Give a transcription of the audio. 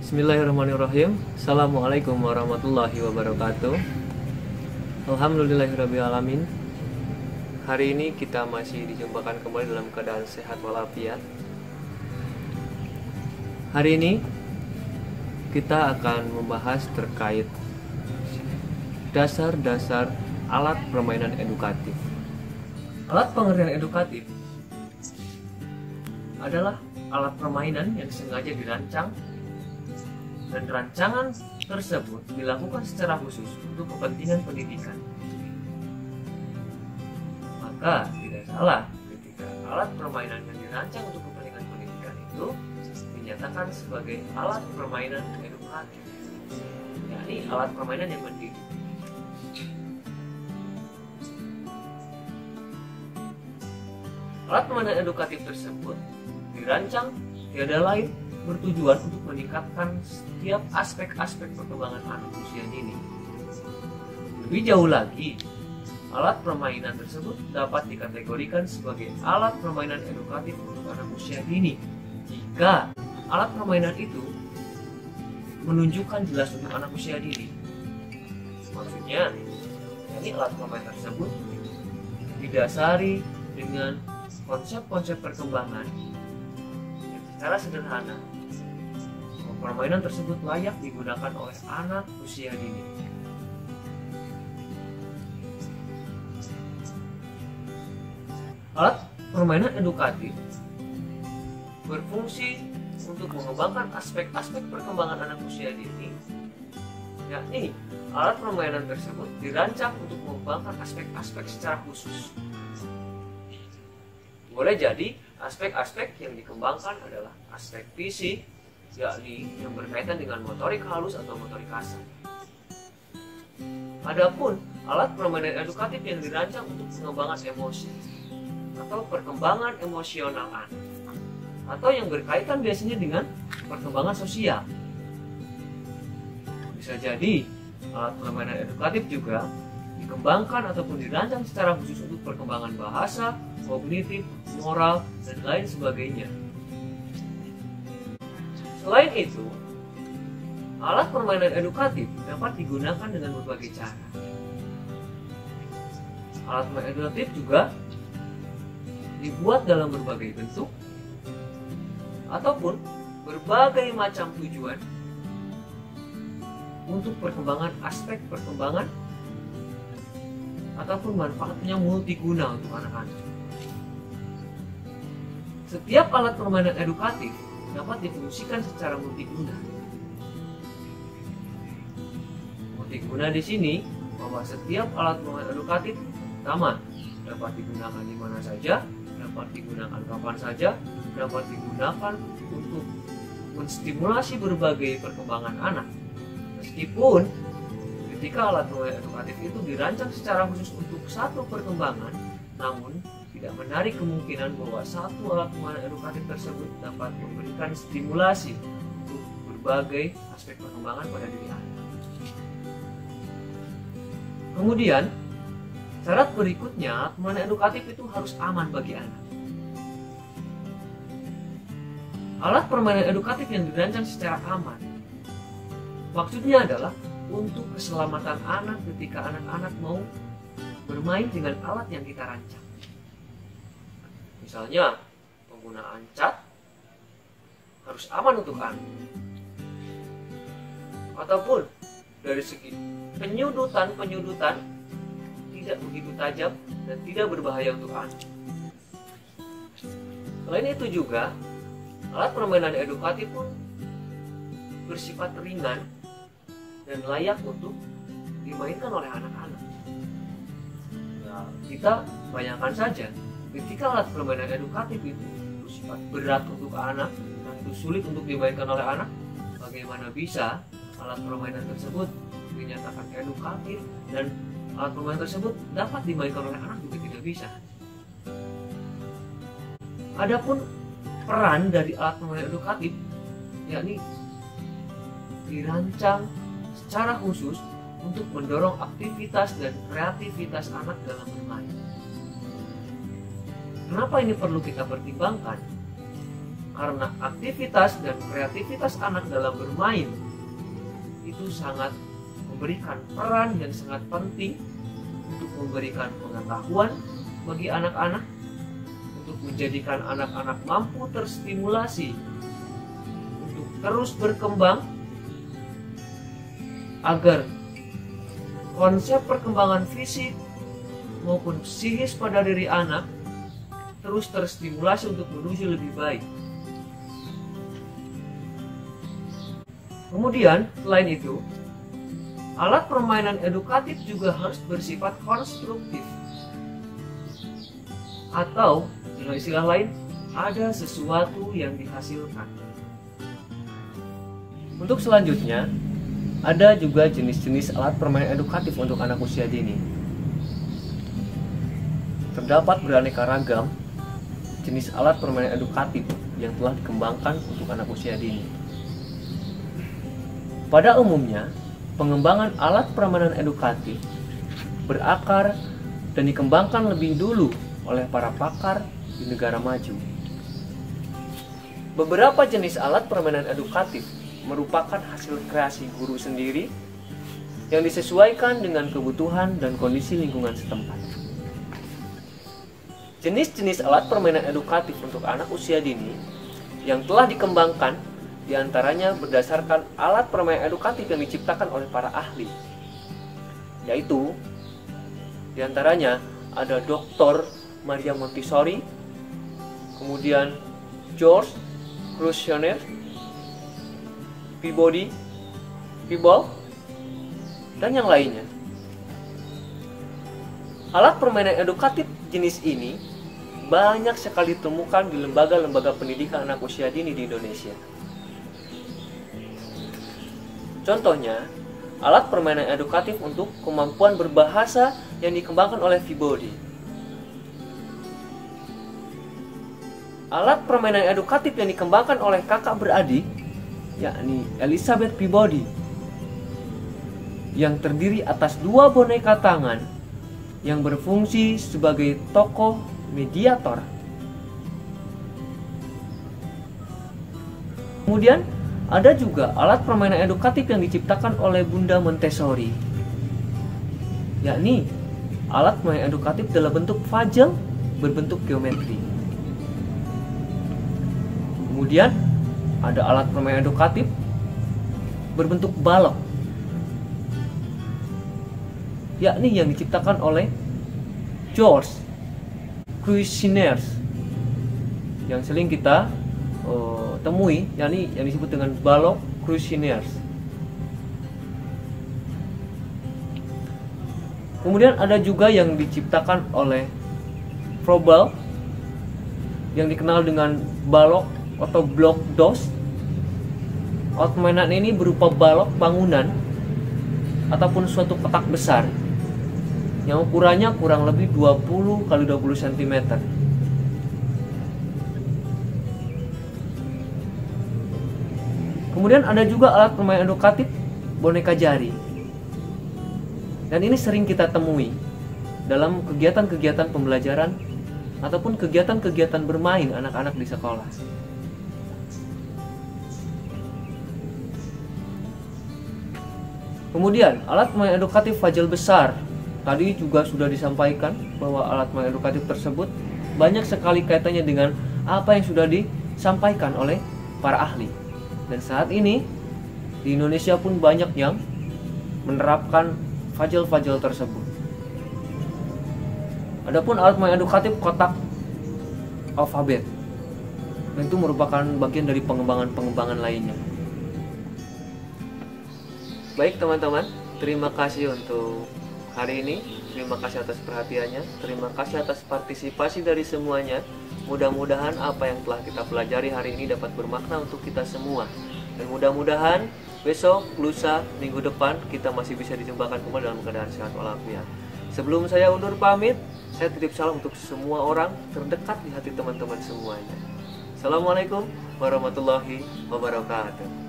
Bismillahirrahmanirrahim. Assalamualaikum warahmatullahi wabarakatuh. Alhamdulillahirrabbilalamin. Hari ini kita masih dijumpakan kembali dalam keadaan sehat walafiat. Hari ini kita akan membahas terkait dasar-dasar alat permainan edukatif. Alat pengertian edukatif adalah alat permainan yang sengaja dirancang dan rancangan tersebut dilakukan secara khusus untuk kepentingan pendidikan. Maka tidak salah ketika alat permainan yang dirancang untuk kepentingan pendidikan itu dinyatakan sebagai alat permainan edukatif, yakni alat permainan yang mendidik. Alat permainan edukatif tersebut dirancang tiada lain bertujuan untuk meningkatkan setiap aspek-aspek perkembangan anak usia dini. Lebih jauh lagi, alat permainan tersebut dapat dikategorikan sebagai alat permainan edukatif untuk anak usia dini jika alat permainan itu menunjukkan jelas untuk anak usia dini. Maksudnya, yakni alat permainan tersebut didasari dengan konsep-konsep perkembangan yang secara sederhana permainan tersebut layak digunakan oleh anak usia dini. Alat permainan edukatif berfungsi untuk mengembangkan aspek-aspek perkembangan anak usia dini, yakni alat permainan tersebut dirancang untuk mengembangkan aspek-aspek secara khusus. Boleh jadi aspek-aspek yang dikembangkan adalah aspek fisik, yakni yang berkaitan dengan motorik halus atau motorik kasar. Adapun alat permainan edukatif yang dirancang untuk pengembangan emosi atau perkembangan emosional anak, atau yang berkaitan biasanya dengan perkembangan sosial. Bisa jadi alat permainan edukatif juga dikembangkan ataupun dirancang secara khusus untuk perkembangan bahasa, kognitif, moral, dan lain sebagainya. Selain itu, alat permainan edukatif dapat digunakan dengan berbagai cara. Alat permainan edukatif juga dibuat dalam berbagai bentuk ataupun berbagai macam tujuan untuk perkembangan aspek perkembangan ataupun manfaatnya multiguna untuk anak-anak. Setiap alat permainan edukatif dapat difungsikan secara multiguna. Multiguna di sini bahwa setiap alat permainan edukatif pertama dapat digunakan di mana saja, dapat digunakan kapan saja, dapat digunakan untuk menstimulasi berbagai perkembangan anak. Meskipun ketika alat permainan edukatif itu dirancang secara khusus untuk satu perkembangan, namun tidak menarik kemungkinan bahwa satu alat permainan edukatif tersebut dapat memberikan stimulasi untuk berbagai aspek perkembangan pada diri anak. Kemudian, syarat berikutnya, alat permainan edukatif itu harus aman bagi anak. Alat permainan edukatif yang dirancang secara aman, maksudnya adalah untuk keselamatan anak ketika anak-anak mau bermain dengan alat yang kita rancang. Misalnya, penggunaan cat harus aman untuk anak. Ataupun dari segi penyudutan tidak begitu tajam dan tidak berbahaya untuk anak. Selain itu juga, alat permainan edukatif pun bersifat ringan dan layak untuk dimainkan oleh anak-anak. Ya, kita bayangkan saja, ketika alat permainan edukatif itu bersifat berat untuk anak dan itu sulit untuk dimainkan oleh anak, bagaimana bisa alat permainan tersebut dinyatakan edukatif dan alat permainan tersebut dapat dimainkan oleh anak juga tidak bisa. Adapun peran dari alat permainan edukatif, yakni dirancang secara khusus untuk mendorong aktivitas dan kreativitas anak dalam bermain. Kenapa ini perlu kita pertimbangkan? karena aktivitas dan kreativitas anak dalam bermain itu sangat memberikan peran yang sangat penting untuk memberikan pengetahuan bagi anak-anak, untuk menjadikan anak-anak mampu terstimulasi untuk terus berkembang, agar konsep perkembangan fisik maupun psikis pada diri anak terus terstimulasi untuk menuju lebih baik. Kemudian, selain itu, alat permainan edukatif juga harus bersifat konstruktif. Atau, dengan istilah lain, ada sesuatu yang dihasilkan. Untuk selanjutnya, ada juga jenis-jenis alat permainan edukatif untuk anak usia dini. Terdapat beraneka ragam jenis alat permainan edukatif yang telah dikembangkan untuk anak usia dini. Pada umumnya, pengembangan alat permainan edukatif berakar dan dikembangkan lebih dulu oleh para pakar di negara maju. Beberapa jenis alat permainan edukatif merupakan hasil kreasi guru sendiri yang disesuaikan dengan kebutuhan dan kondisi lingkungan setempat. Jenis-jenis alat permainan edukatif untuk anak usia dini yang telah dikembangkan diantaranya berdasarkan alat permainan edukatif yang diciptakan oleh para ahli, yaitu diantaranya ada Dr. Maria Montessori, kemudian George Crucianer, Peabody, dan yang lainnya. Alat permainan edukatif jenis ini banyak sekali ditemukan di lembaga-lembaga pendidikan anak usia dini di Indonesia. Contohnya, alat permainan edukatif untuk kemampuan berbahasa yang dikembangkan oleh Peabody. Alat permainan edukatif yang dikembangkan oleh kakak beradik, yakni Elizabeth Peabody, yang terdiri atas 2 boneka tangan yang berfungsi sebagai tokoh mediator. Kemudian, ada juga alat permainan edukatif yang diciptakan oleh Bunda Montessori, yakni alat permainan edukatif dalam bentuk puzzle berbentuk geometri. Kemudian ada alat permainan edukatif berbentuk balok, yakni yang diciptakan oleh George Crucianer, yang sering kita temui, yakni yang disebut dengan balok Crucianer. Kemudian ada juga yang diciptakan oleh Froebel yang dikenal dengan balok atau blok dos. Alat permainan ini berupa balok bangunan ataupun suatu kotak besar yang ukurannya kurang lebih 20 x 20 cm. Kemudian ada juga alat permainan edukatif boneka jari. Dan ini sering kita temui dalam kegiatan-kegiatan pembelajaran ataupun kegiatan-kegiatan bermain anak-anak di sekolah. Kemudian alat permainan edukatif puzzle besar. Tadi juga sudah disampaikan bahwa alat permainan edukatif tersebut banyak sekali kaitannya dengan apa yang sudah disampaikan oleh para ahli. Dan saat ini di Indonesia pun banyak yang menerapkan puzzle-puzzle tersebut. Adapun alat permainan edukatif kotak alfabet, dan itu merupakan bagian dari pengembangan-pengembangan lainnya. Baik teman-teman, terima kasih untuk hari ini. Terima kasih atas perhatiannya. Terima kasih atas partisipasi dari semuanya. Mudah-mudahan apa yang telah kita pelajari hari ini dapat bermakna untuk kita semua. Dan mudah-mudahan besok, lusa, minggu depan kita masih bisa dijumpakan kembali dalam keadaan sehat walafiat. Sebelum saya undur pamit, saya titip salam untuk semua orang terdekat di hati teman-teman semuanya. Assalamualaikum warahmatullahi wabarakatuh.